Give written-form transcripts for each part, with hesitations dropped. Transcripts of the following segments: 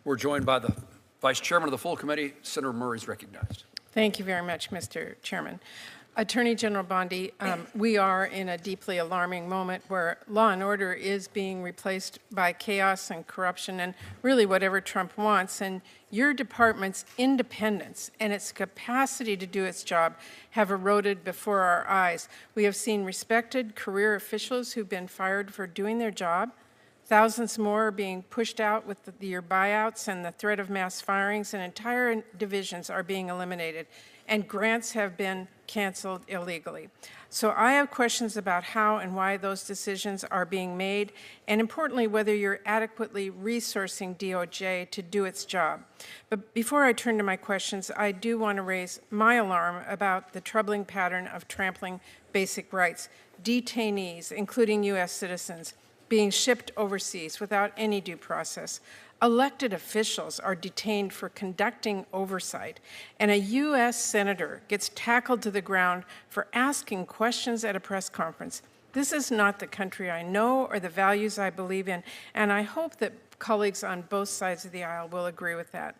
We're joined by the Vice Chairman of the full committee. Senator Murray is recognized. Thank you very much, Mr. Chairman. Attorney General Bondi, we are in a deeply alarming moment where law and order is being replaced by chaos and corruption and really whatever Trump wants. And your department's independence and its capacity to do its job have eroded before our eyes. We have seen respected career officials who've been fired for doing their job. Thousands more are being pushed out with your buyouts and the threat of mass firings, and entire divisions are being eliminated, and grants have been canceled illegally. So I have questions about how and why those decisions are being made, and importantly, whether you're adequately resourcing DOJ to do its job. But before I turn to my questions, I do want to raise my alarm about the troubling pattern of trampling basic rights. Detainees, including U.S. citizens, being shipped overseas without any due process. Elected officials are detained for conducting oversight, and a U.S. senator gets tackled to the ground for asking questions at a press conference. This is not the country I know or the values I believe in, and I hope that colleagues on both sides of the aisle will agree with that.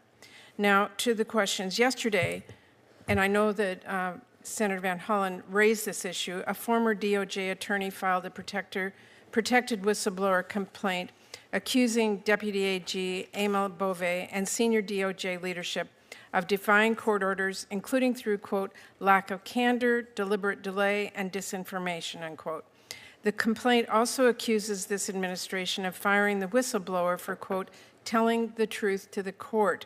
Now, to the questions. Yesterday, and I know that Senator Van Hollen raised this issue, a former DOJ attorney filed a protected whistleblower complaint accusing Deputy AG Emil Bove and senior DOJ leadership of defying court orders, including through, quote, lack of candor, deliberate delay, and disinformation, unquote. The complaint also accuses this administration of firing the whistleblower for, quote, telling the truth to the court.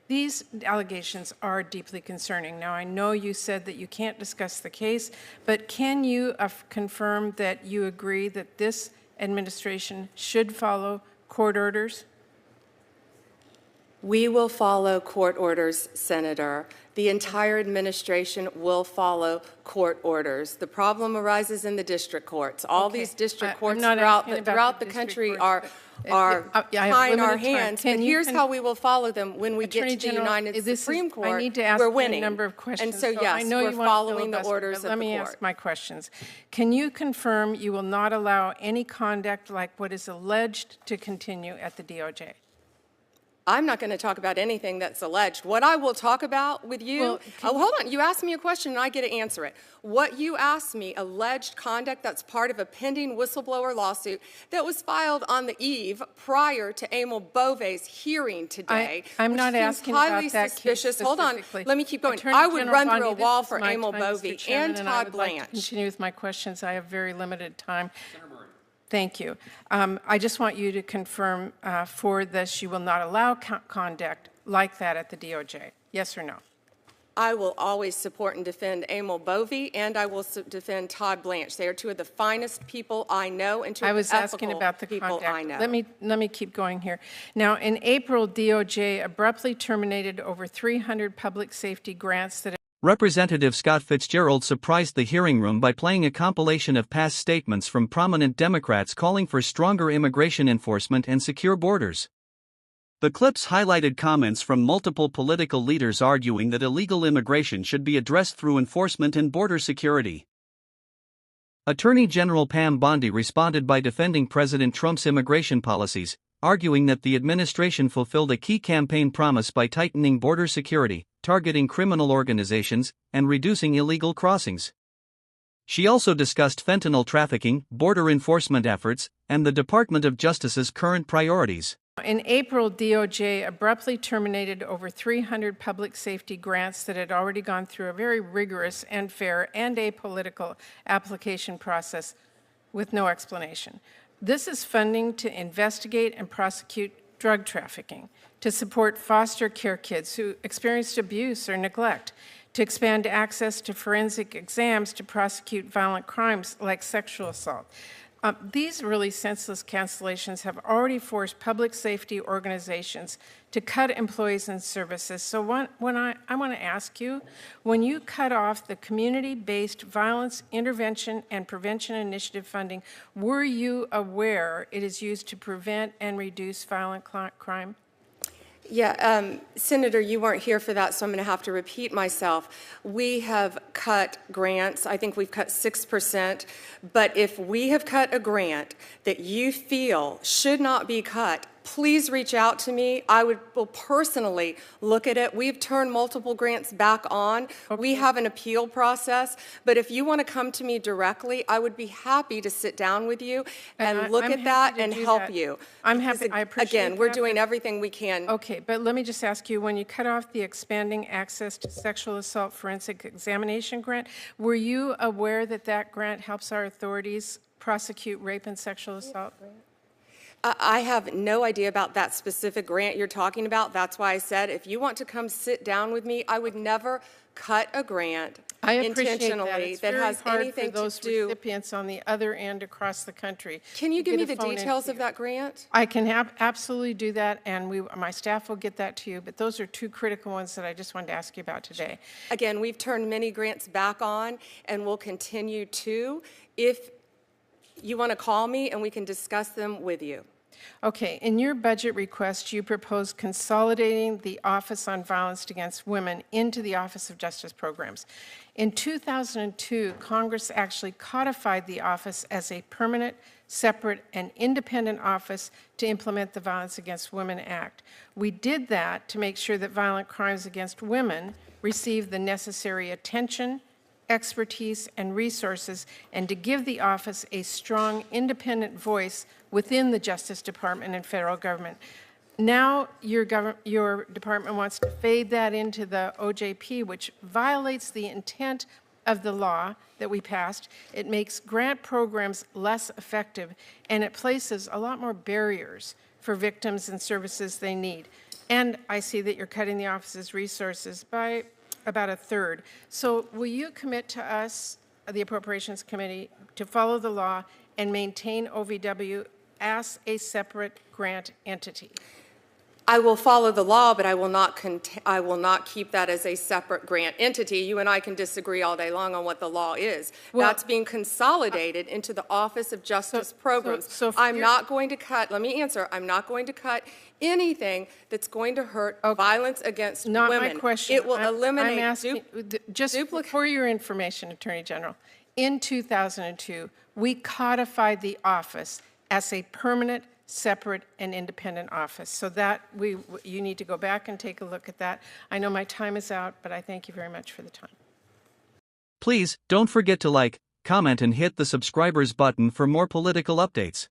These allegations are deeply concerning. Now, I know you said that you can't discuss the case, but can you confirm that you agree that this administration should follow court orders? We will follow court orders, Senator. The entire administration will follow court orders. The problem arises in the district courts. All these district courts throughout the country are tying our hands. And here's how we will follow them when we get to the United Supreme Court. I need to ask we're winning. A number of questions. And so, yes, I know we're following the orders of the court. Let me ask my questions. Can you confirm you will not allow any conduct like what is alleged to continue at the DOJ? I'm not going to talk about anything that's alleged. What I will talk about with you, hold on, you asked me a question and I get to answer it. What you asked me, alleged conduct that's part of a pending whistleblower lawsuit that was filed on the eve prior to Emil Bove's hearing today. I'm not asking about that suspicious. Case hold on, let me keep going. I would run through a wall for Emil Bove and Todd Blanche. Like to continue with my questions. I have very limited time. Thank you. I just want you to confirm for this you will not allow conduct like that at the DOJ. Yes or no? I will always support and defend Emil Bove, and I will defend Todd Blanche. They are two of the finest people I know and two of the asking about the people conduct. I know. Let me keep going here. Now, in April, DOJ abruptly terminated over 300 public safety grants that Representative Scott Fitzgerald surprised the hearing room by playing a compilation of past statements from prominent Democrats calling for stronger immigration enforcement and secure borders. The clips highlighted comments from multiple political leaders arguing that illegal immigration should be addressed through enforcement and border security. Attorney General Pam Bondi responded by defending President Trump's immigration policies, arguing that the administration fulfilled a key campaign promise by tightening border security, targeting criminal organizations, and reducing illegal crossings. She also discussed fentanyl trafficking, border enforcement efforts, and the Department of Justice's current priorities. In April, DOJ abruptly terminated over 300 public safety grants that had already gone through a very rigorous and fair and apolitical application process with no explanation. This is funding to investigate and prosecute drug trafficking, to support foster care kids who experienced abuse or neglect, to expand access to forensic exams to prosecute violent crimes like sexual assault. These really senseless cancellations have already forced public safety organizations to cut employees and services. So I want to ask you, when you cut off the community-based violence intervention and prevention initiative funding, were you aware it is used to prevent and reduce violent crime? Yeah, Senator, you weren't here for that, so I'm going to have to repeat myself. We have cut grants. I think we've cut 6%. But if we have cut a grant that you feel should not be cut, please reach out to me. I will personally look at it. We've turned multiple grants back on. Okay. We have an appeal process, but if you want to come to me directly, I would be happy to sit down with you and look at that and help you. I'm happy. I appreciate Again, we're that, doing everything we can. Okay, but let me just ask you, when you cut off the Expanding Access to Sexual Assault Forensic Examination grant, were you aware that that grant helps our authorities prosecute rape and sexual assault? I have no idea about that specific grant you're talking about. That's why I said, if you want to come sit down with me, I would never cut a grant intentionally that has anything to those do. Recipients on the other end across the country. Can you give me the details of that grant? I can absolutely do that, and my staff will get that to you, but those are two critical ones that I just wanted to ask you about today. Again, we've turned many grants back on, and we'll continue to. If you want to call me, and we can discuss them with you. Okay, in your budget request, you propose consolidating the Office on Violence Against Women into the Office of Justice Programs. In 2002, Congress actually codified the office as a permanent, separate, and independent office to implement the Violence Against Women Act. We did that to make sure that violent crimes against women receive the necessary attention, expertise, and resources, and to give the office a strong, independent voice within the Justice Department and federal government. Now your department wants to fade that into the OJP, which violates the intent of the law that we passed. It makes grant programs less effective, and it places a lot more barriers for victims and services they need. And I see that you're cutting the office's resources by about a third. So will you commit to us, the Appropriations Committee, to follow the law and maintain OVW as a separate grant entity? I will follow the law, but I will not keep that as a separate grant entity. You and I can disagree all day long on what the law is. Well, that's being consolidated into the Office of Justice Programs. I'm not going to cut, let me answer, I'm not going to cut anything that's going to hurt violence against women. Not my question. It will eliminate I'm asking, just for your information, Attorney General, in 2002, we codified the office as a permanent, separate, and independent office. So that you need to go back and take a look at that. I know my time is out, but I thank you very much for the time. Please, don't forget to like, comment and hit the subscribers button for more political updates.